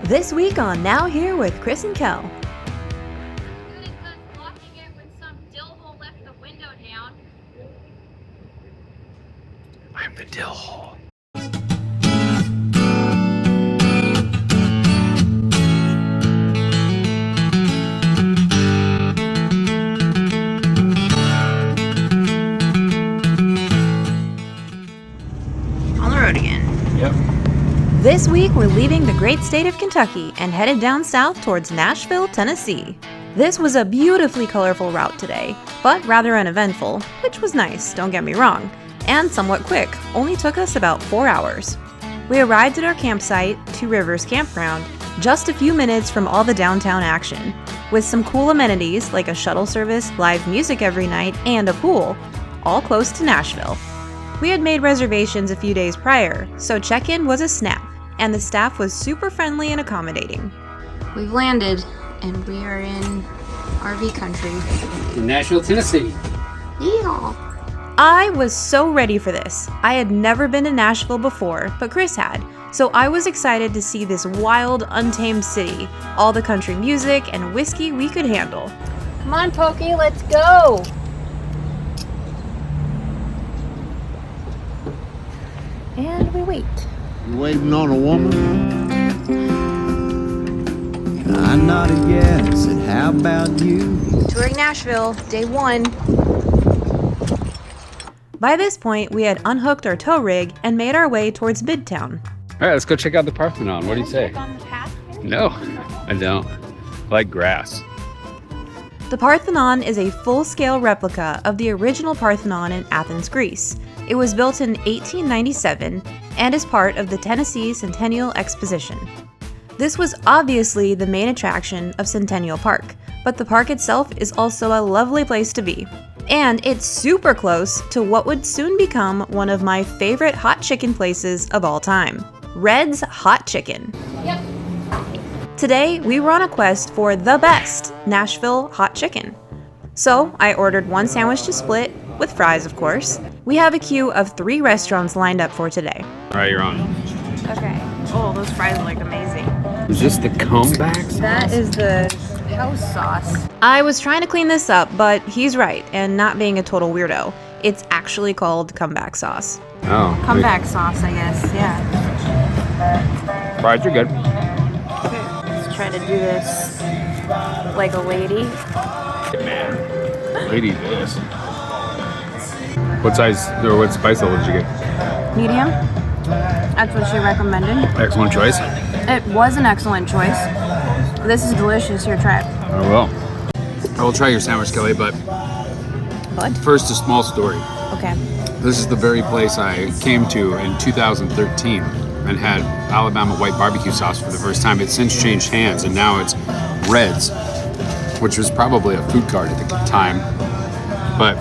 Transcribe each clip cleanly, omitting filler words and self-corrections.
This week on Now Here with Chris and Kell. Good as us blocking it when some dillhole left the window down. I'm the dill hole. On the road again. Yep. This week we're leaving the great state of Kentucky and headed down south towards Nashville, Tennessee. This was a beautifully colorful route today, but rather uneventful, which was nice, don't get me wrong, and somewhat quick, only took us about 4 hours. We arrived at our campsite, Two Rivers Campground, just a few minutes from all the downtown action, with some cool amenities like a shuttle service, live music every night, and a pool, all close to Nashville. We had made reservations a few days prior, so check-in was a snap, and the staff was super friendly and accommodating. We've landed, and we are in RV country. In Nashville, Tennessee. Yeehaw! I was so ready for this. I had never been to Nashville before, but Chris had, so I was excited to see this wild, untamed city, all the country music and whiskey we could handle. Come on, Pokey, let's go! And we wait. You waiting on a woman? I nodded yes, and how about you? Touring Nashville, day 1. By this point, we had unhooked our tow rig and made our way towards Midtown. All right, let's go check out the Parthenon. What do you say? No, I don't. I like grass. The Parthenon is a full-scale replica of the original Parthenon in Athens, Greece. It was built in 1897 and is part of the Tennessee Centennial Exposition. This was obviously the main attraction of Centennial Park, but the park itself is also a lovely place to be. And it's super close to what would soon become one of my favorite hot chicken places of all time, Red's Hot Chicken. Yep. Today, we were on a quest for the best Nashville hot chicken. So I ordered one sandwich to split, with fries of course. We have a queue of 3 restaurants lined up for today. All right, you're on. Okay. Oh, those fries look amazing. Is this the comeback sauce? That is the house sauce. I was trying to clean this up, but he's right, and not being a total weirdo. It's actually called comeback sauce. Oh. Comeback sauce, I guess, yeah. Fries are good. Let's try to do this like a lady. Man, lady this. What size or what spice level did you get? Medium. That's what she recommended. Excellent choice. It was an excellent choice. This is delicious. Here, try it. I will. I will try your sandwich, Kelly, but first a small story. Okay. This is the very place I came to in 2013 and had Alabama white barbecue sauce for the first time. It's since changed hands, and now it's Red's, which was probably a food cart at the time. But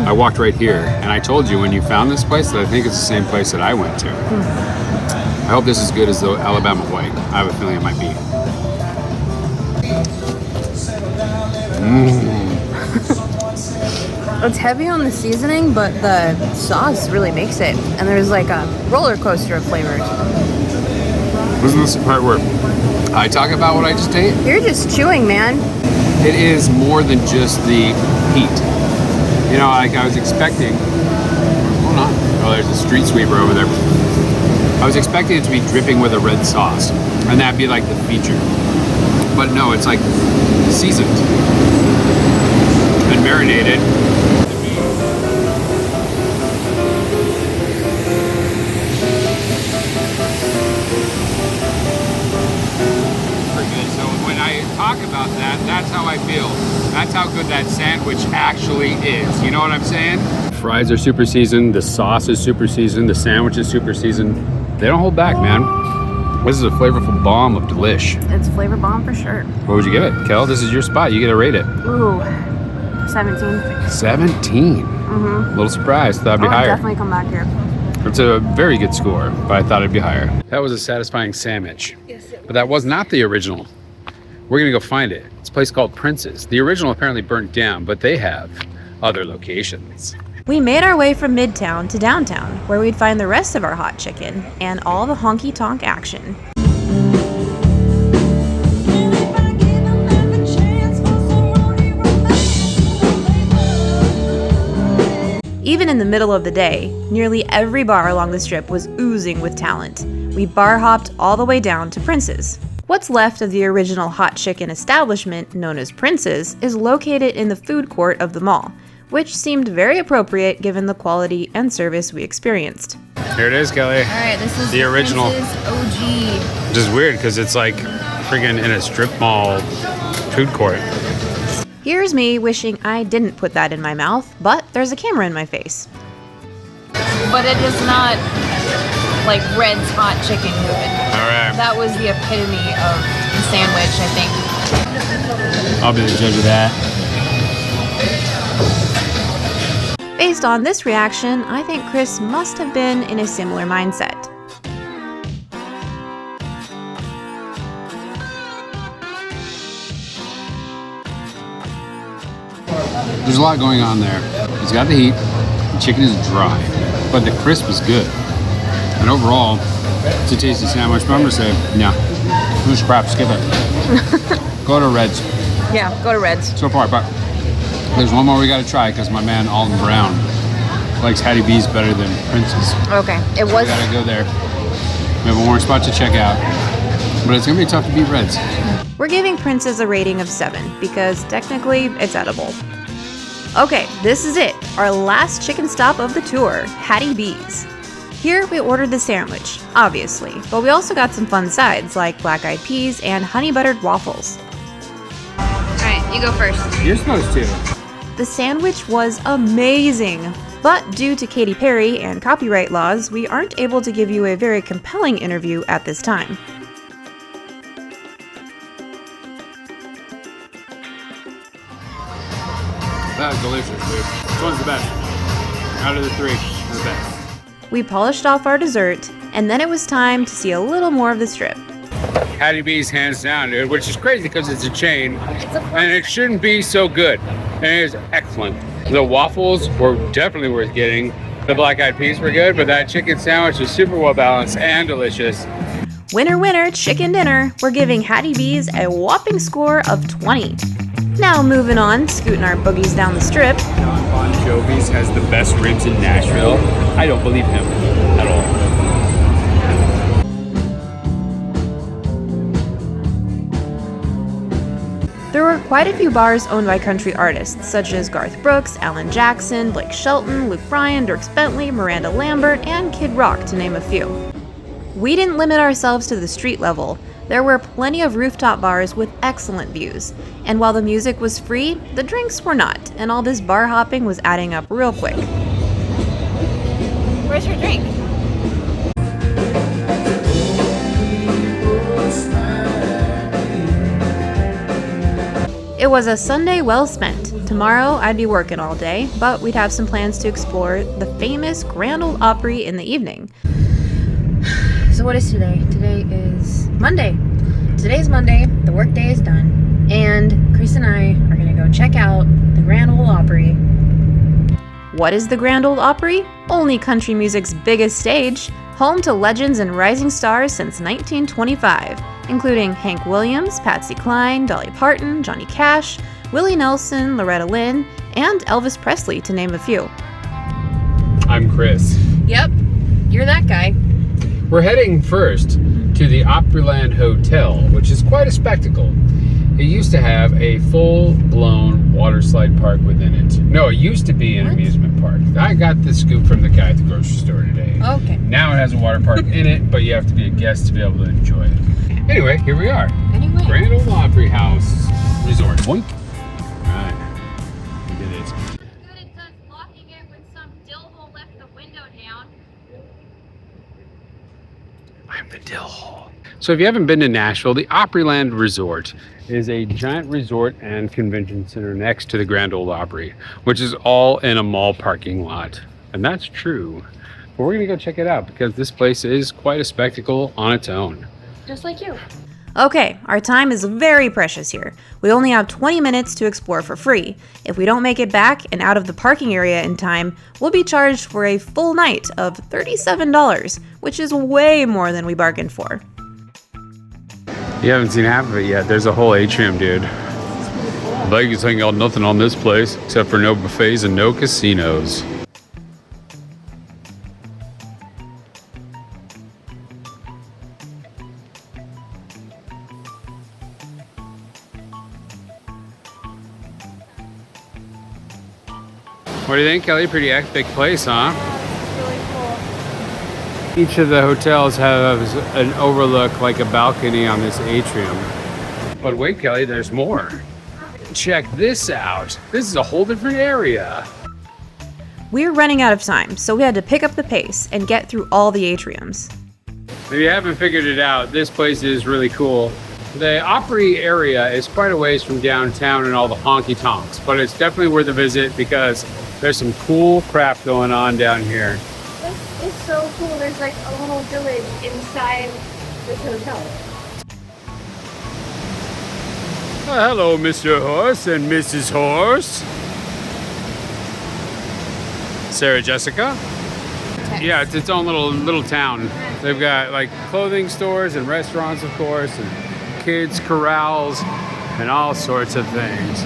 I walked right here, and I told you when you found this place that I think it's the same place that I went to. I hope this is good as the Alabama white. I have a feeling it might be. It's heavy on the seasoning, but the sauce really makes it. And there's like a roller coaster of flavors. Isn't this the part where I talk about what I just ate? You're just chewing, man. It is more than just the heat. You know, like I was expecting. Hold on. Oh, there's a street sweeper over there. I was expecting it to be dripping with a red sauce, and that'd be like the feature. But no, it's like seasoned and marinated. Pretty good. So when I talk about that, that's how I feel. That's how good that sandwich actually is. You know what I'm saying? Fries are super seasoned, the sauce is super seasoned, the sandwich is super seasoned. They don't hold back, man. This is a flavorful bomb of delish. It's a flavor bomb for sure. What would you give it? Kel, this is your spot. You get to rate it. Ooh, 17. 17? A little surprised. Thought it'd be I'll higher. definitely come back here. It's a very good score, but I thought it'd be higher. That was a satisfying sandwich. But that was not the original. We're gonna go find it. It's a place called Prince's. The original apparently burnt down, but they have other locations. We made our way from Midtown to downtown, where we'd find the rest of our hot chicken and all the honky-tonk action. Even in the middle of the day, nearly every bar along the strip was oozing with talent. We bar hopped all the way down to Prince's. What's left of the original hot chicken establishment, known as Prince's, is located in the food court of the mall, which seemed very appropriate given the quality and service we experienced. Here it is, Kelly. All right, this is The original. Prince's OG. Which is weird because it's like friggin' in a strip mall food court. Here's me wishing I didn't put that in my mouth, but there's a camera in my face. But it is not like Red's hot chicken good. All right. That was the epitome of the sandwich, I think. I'll be the judge of that. Based on this reaction, I think Chris must have been in a similar mindset. There's a lot going on there. It's got the heat, the chicken is dry, but the crisp is good. And overall, it's a tasty sandwich, but I'm gonna say, no, who's crap, skip it. Go to Red's Yeah, go to Red's. so far, but there's one more we gotta try because my man Alton Brown likes Hattie B's better than Prince's. Okay, it We was. gotta go there. We have one more spot to check out, but it's gonna be tough to beat Red's. We're giving Prince's a rating of 7 because technically it's edible. Okay, this is it, our last chicken stop of the tour, Hattie B's. Here we ordered the sandwich, obviously, but we also got some fun sides like black-eyed peas and honey buttered waffles. All right, you go first. You're supposed to. The sandwich was amazing, but due to Katy Perry and copyright laws, we aren't able to give you a very compelling interview at this time. That was delicious, dude. Which one's the best? Out of the three, the best. We polished off our dessert, and then it was time to see a little more of the strip. Hattie B's hands down, dude, which is crazy because it's a chain and it shouldn't be so good. And it is excellent. The waffles were definitely worth getting. The black-eyed peas were good, but that chicken sandwich was super well balanced and delicious. Winner, winner, chicken dinner. We're giving Hattie B's a whopping score of 20. Now moving on, scooting our boogies down the strip. John Bon Jovi's has the best ribs in Nashville. I don't believe him at all. There were quite a few bars owned by country artists, such as Garth Brooks, Alan Jackson, Blake Shelton, Luke Bryan, Dierks Bentley, Miranda Lambert, and Kid Rock, to name a few. We didn't limit ourselves to the street level. There were plenty of rooftop bars with excellent views. And while the music was free, the drinks were not, and all this bar hopping was adding up real quick. Where's your drink? It was a Sunday well spent. Tomorrow I'd be working all day, but we'd have some plans to explore the famous Grand Ole Opry in the evening. So what is today? Today is Monday. Today's Monday, the workday is done, and Chris and I are gonna go check out the Grand Ole Opry. What is the Grand Ole Opry? Only country music's biggest stage, home to legends and rising stars since 1925, including Hank Williams, Patsy Cline, Dolly Parton, Johnny Cash, Willie Nelson, Loretta Lynn, and Elvis Presley, to name a few. I'm Chris. Yep, you're that guy. We're heading first to the Opryland Hotel, which is quite a spectacle. It used to have a full-blown water slide park within it. No, it used to be an amusement park. I got the scoop from the guy at the grocery store today. Okay. Now it has a water park in it, but you have to be a guest to be able to enjoy it. Anyway, here we are. Anyway. Grand Ole Opry House Resort. Boink. Alright. We did it. Good at us locking it when some dillhole left the window down. I'm the dill hole. So if you haven't been to Nashville, the Opryland Resort is a giant resort and convention center next to the Grand Ole Opry, which is all in a mall parking lot. And that's true. But we're gonna go check it out because this place is quite a spectacle on its own. Just like you. Okay, our time is very precious here. We only have 20 minutes to explore for free. If we don't make it back and out of the parking area in time, we'll be charged for a full night of $37, which is way more than we bargained for. You haven't seen half of it yet. There's a whole atrium, dude. Vegas ain't got nothing on this place except for no buffets and no casinos. What do you think, Kelly? Pretty epic place, huh? It's really cool. Each of the hotels has an overlook, like a balcony on this atrium. But wait, Kelly, there's more. Check this out. This is a whole different area. We're running out of time, so we had to pick up the pace and get through all the atriums. If you haven't figured it out, this place is really cool. The Opry area is quite a ways from downtown and all the honky tonks, but it's definitely worth a visit because there's some cool crap going on down here. This is so cool. There's like a little village inside this hotel. Hello, Mr. Horse and Mrs. Horse. Sarah Jessica? Yeah, it's its own little town. They've got like clothing stores and restaurants, of course, and kids corrals and all sorts of things.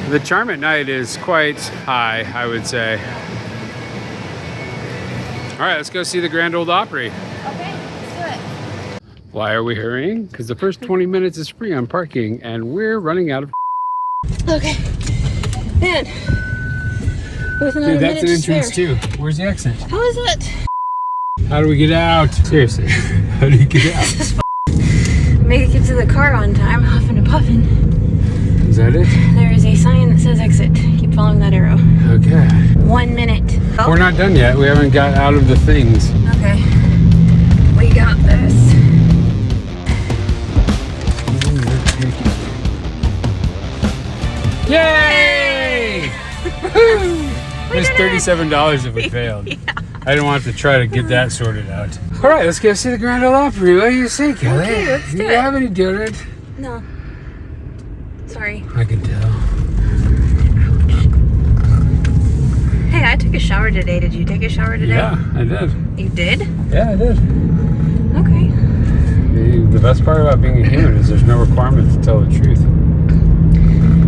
The charm at night is quite high, I would say. All right, let's go see the Grand Ole Opry. Okay, let's do it. Why are we hurrying? Because the first 20 minutes is free on parking and we're running out of. Okay. Man. With another Dude, that's an minute to entrance spare. too. Where's the exit? How is it? How do we get out? Seriously, how do you get out? Make it to the car on time, huffing and puffing. Is that it? There is a sign that says exit. Keep following that arrow. Okay. 1 minute. Oh, We're not done yet. We haven't got out of the things. okay. We got this. Yay! It's $37 if we failed. Yeah. I didn't want to try to get that sorted out. All right, let's go see the Grand Ole Opry. What do you say, Kelly? Okay, let's do you it. have any deodorant? No. Sorry. I can tell. Hey, I took a shower today. Did you take a shower today? Yeah, I did. You did? Yeah, I did. Okay. The best part about being a human is there's no requirement to tell the truth.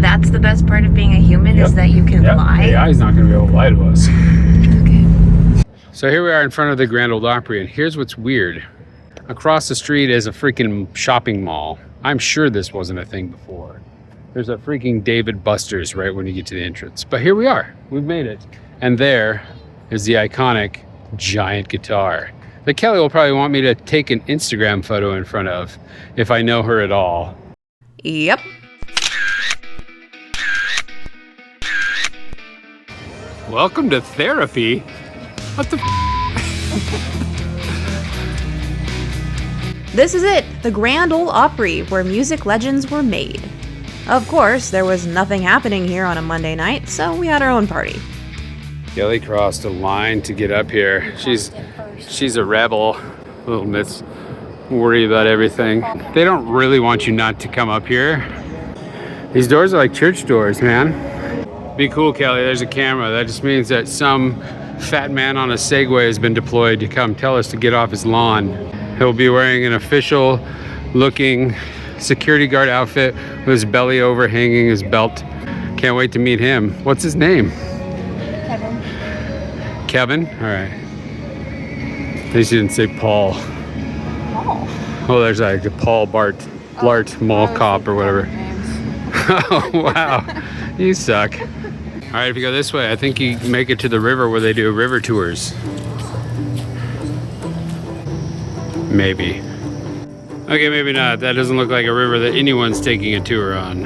That's the best part of being a human is that you can lie. The AI's not going to be able to lie to us. Okay. So here we are in front of the Grand Ole Opry, and here's what's weird. Across the street is a freaking shopping mall. I'm sure this wasn't a thing before. There's a freaking David Buster's right when you get to the entrance. But here we are. We've made it. And there is the iconic giant guitar that Kelly will probably want me to take an Instagram photo in front of if I know her at all. Yep. Welcome to therapy. What the This is it, the Grand Ole Opry, where music legends were made. Of course, there was nothing happening here on a Monday night, so we had our own party. Kelly crossed a line to get up here. She's a rebel. Little Miss worry about everything. They don't really want you not to come up here. These doors are like church doors, man. Be cool, Kelly. There's a camera. That just means that some fat man on a Segway has been deployed to come tell us to get off his lawn. He'll be wearing an official looking security guard outfit with his belly overhanging his belt. Can't wait to meet him. What's his name? Kevin. Kevin? All right. At least you didn't say Paul. Oh. Oh, there's like a Paul Blart Mall Cop or whatever. Oh, wow. You suck. All right, if you go this way, I think you make it to the river where they do river tours. Maybe. Okay, maybe not. That doesn't look like a river that anyone's taking a tour on.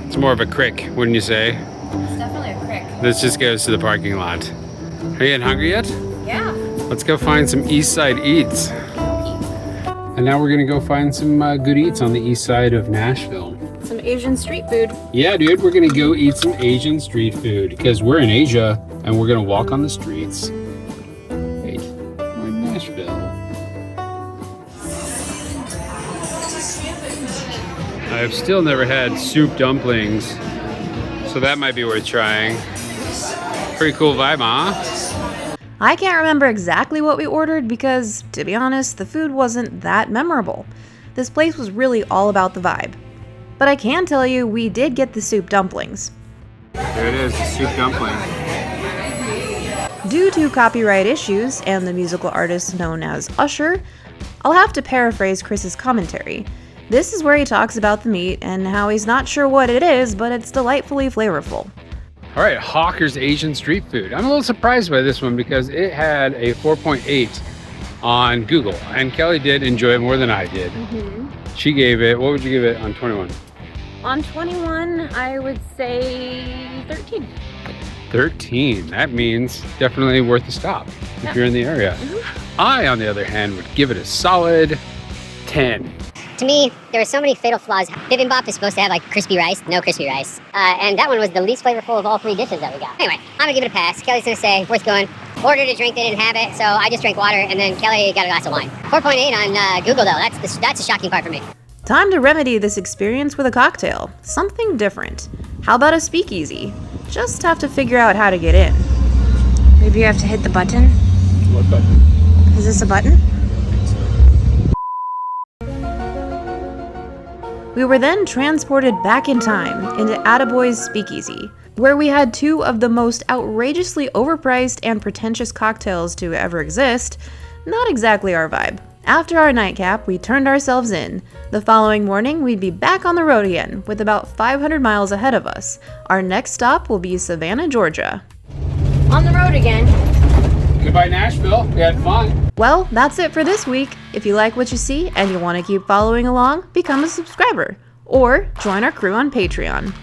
It's more of a creek, wouldn't you say? It's definitely a crick. This just goes to the parking lot. Are you getting hungry yet? Yeah. Let's go find some East Side eats. And now we're gonna go find some good eats on the east side of Nashville. Some Asian street food. Yeah, dude, we're gonna go eat some Asian street food because we're in Asia and we're gonna walk on the streets. Wait, we're in Nashville. I've still never had soup dumplings, so that might be worth trying. Pretty cool vibe, huh? I can't remember exactly what we ordered because, to be honest, the food wasn't that memorable. This place was really all about the vibe. But I can tell you, we did get the soup dumplings. There it is, the soup dumpling. Due to copyright issues and the musical artist known as Usher, I'll have to paraphrase Chris's commentary. This is where he talks about the meat and how he's not sure what it is, but it's delightfully flavorful. All right, Hawker's Asian Street Food. I'm a little surprised by this one because it had a 4.8 on Google, and Kelly did enjoy it more than I did. She gave it, what would you give it on 21? On 21, I would say 13. 13. That means definitely worth a stop if you're in the area. I, on the other hand, would give it a solid 10. To me, there were so many fatal flaws. Bibimbap is supposed to have like crispy rice, no crispy rice. And that one was the least flavorful of all 3 dishes that we got. Anyway, I'm gonna give it a pass. Kelly's gonna say, worth going. Ordered a drink, they didn't have it, so I just drank water, and then Kelly got a glass of wine. 4.8 on Google though, that's a shocking part for me. Time to remedy this experience with a cocktail. Something different. How about a speakeasy? Just have to figure out how to get in. Maybe you have to hit the button. What button? Is this a button? We were then transported back in time into Attaboy's Speakeasy, where we had 2 of the most outrageously overpriced and pretentious cocktails to ever exist. Not exactly our vibe. After our nightcap, we turned ourselves in. The following morning, we'd be back on the road again, with about 500 miles ahead of us. Our next stop will be Savannah, Georgia. On the road again. Goodbye, Nashville. We had fun. Well, that's it for this week. If you like what you see and you want to keep following along, become a subscriber or join our crew on Patreon.